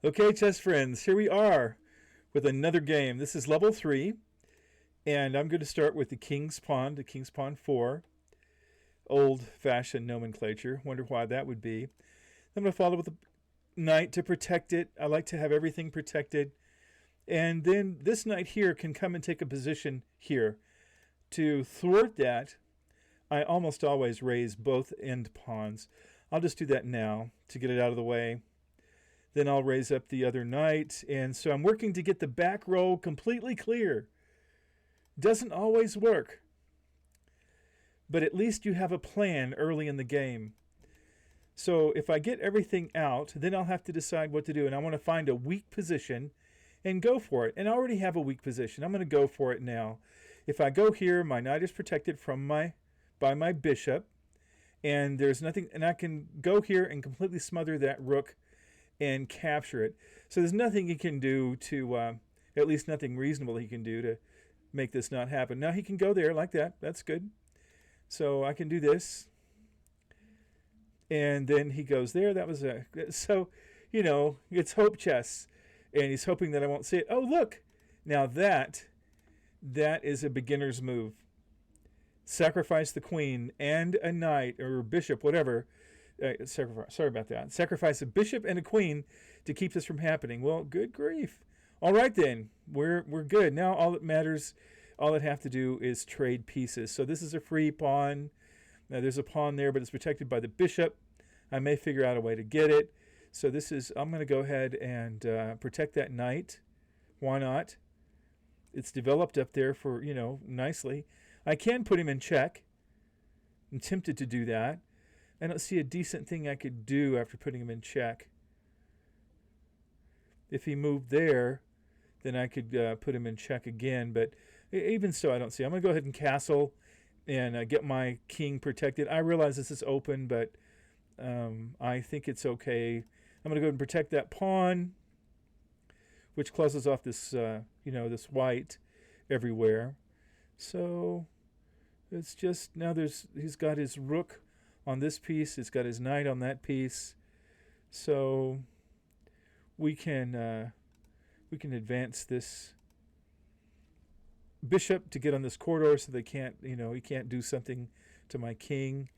Okay, chess friends, here we are with another game. This is level 3, and I'm going to start with the King's Pawn, the King's Pawn 4. Old-fashioned nomenclature. Wonder why that would be. I'm going to follow with the knight to protect it. I like to have everything protected. And then this knight here can come and take a position here. To thwart that, I almost always raise both end pawns. I'll just do that now to get it out of the way. Then I'll raise up the other knight. And so I'm working to get the back row completely clear. Doesn't always work. But at least you have a plan early in the game. So if I get everything out, then I'll have to decide what to do. And I want to find a weak position and go for it. And I already have a weak position. I'm going to go for it now. If I go here, my knight is protected by my bishop. And there's nothing, and I can go here and completely smother that rook and capture it. So there's nothing he can do to, at least nothing reasonable he can do to make this not happen. Now he can go there like that. That's good. So I can do this. And then he goes there. That was so, it's hope chess. And he's hoping that I won't see it. Oh, look. Now that is a beginner's move. Sacrifice the queen and a knight or bishop, whatever. Sorry about that. Sacrifice a bishop and a queen to keep this from happening. Well, good grief. All right, then. We're good. Now all that matters, all I'd have to do is trade pieces. So this is a free pawn. Now there's a pawn there, but it's protected by the bishop. I may figure out a way to get it. So I'm going to go ahead and protect that knight. Why not? It's developed up there for, nicely. I can put him in check. I'm tempted to do that. I don't see a decent thing I could do after putting him in check. If he moved there, then I could put him in check again. But even so, I don't see. I'm going to go ahead and castle and get my king protected. I realize this is open, but I think it's okay. I'm going to go ahead and protect that pawn, which closes off this, this white everywhere. So it's just now he's got his rook on this piece. It's got his knight on that piece. So we can advance this bishop to get on this corridor so they can't, he can't do something to my king.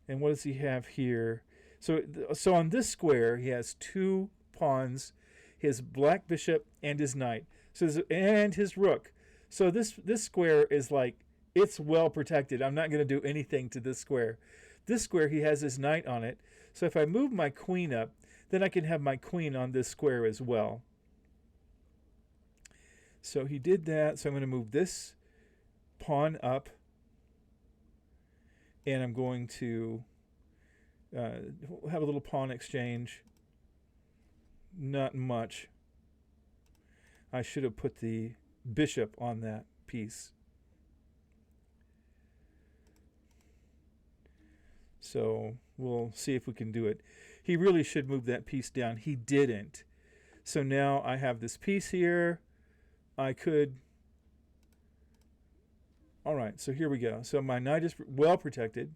And what does he have here? So on this square, he has two pawns, his black bishop and his knight. And his rook. So this square is like, it's well protected. I'm not going to do anything to this square. This square, he has his knight on it. So if I move my queen up, then I can have my queen on this square as well. So he did that. So I'm going to move this pawn up. And I'm going to have a little pawn exchange. Not much. I should have put the bishop on that piece. So we'll see if we can do it. He really should move that piece down. He didn't. So now I have this piece here. I could... All right, so here we go. So my knight is well protected.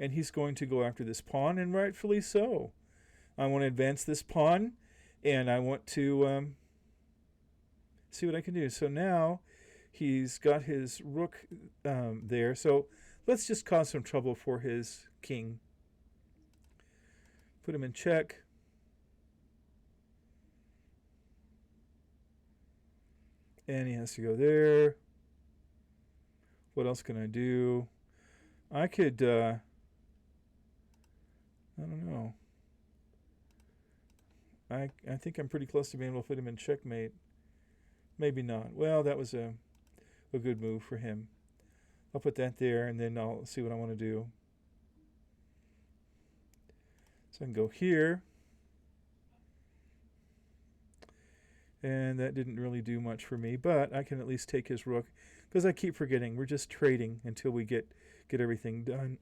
And he's going to go after this pawn, and rightfully so. I want to advance this pawn, and I want to see what I can do. So now he's got his rook there. So let's just cause some trouble for his king. Put him in check. And he has to go there. What else can I do? I could, I don't know. I think I'm pretty close to being able to put him in checkmate. Maybe not. Well, that was a good move for him. I'll put that there, and then I'll see what I want to do. So I can go here. And that didn't really do much for me, but I can at least take his rook, because I keep forgetting. We're just trading until we get everything done.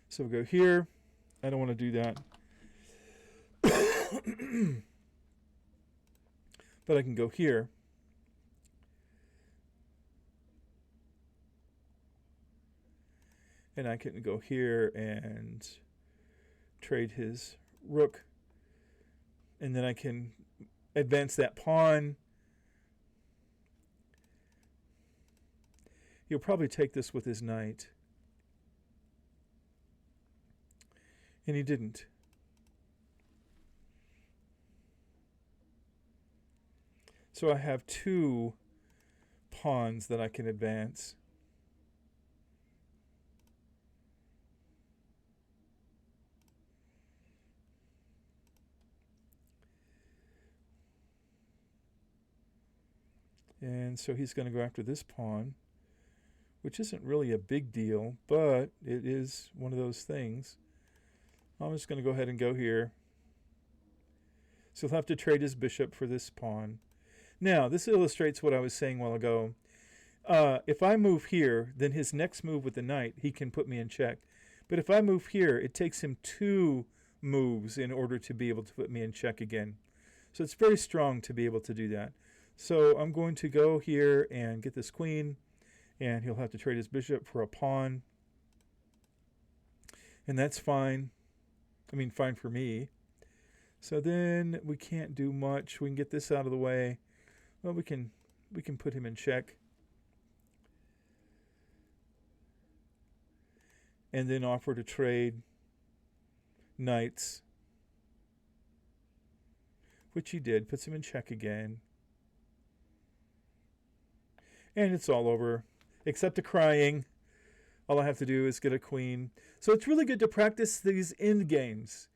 So we'll go here. I don't want to do that. But I can go here. And I can go here and trade his rook And then I can advance that pawn. He'll probably take this with his knight. And he didn't. So I have 2 pawns that I can advance. And so he's going to go after this pawn, which isn't really a big deal, but it is one of those things. I'm just going to go ahead and go here. So he'll have to trade his bishop for this pawn. Now, this illustrates what I was saying a while ago. If I move here, then his next move with the knight, he can put me in check. But if I move here, it takes him 2 moves in order to be able to put me in check again. So it's very strong to be able to do that. So I'm going to go here and get this queen, and he'll have to trade his bishop for a pawn. And that's fine. I mean, fine for me. So then we can't do much. We can get this out of the way. Well, we can put him in check. And then offer to trade knights, which he did. Puts him in check again. And it's all over, except the crying. All I have to do is get a queen. So it's really good to practice these end games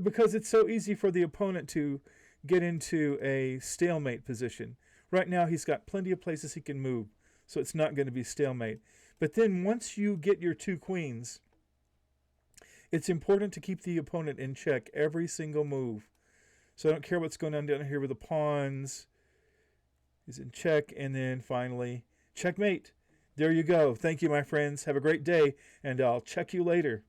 because it's so easy for the opponent to get into a stalemate position. Right now he's got plenty of places he can move, so it's not going to be stalemate. But then once you get your 2 queens, it's important to keep the opponent in check every single move. So I don't care what's going on down here with the pawns. He's in check, and then finally, checkmate. There you go. Thank you, my friends. Have a great day, and I'll check you later.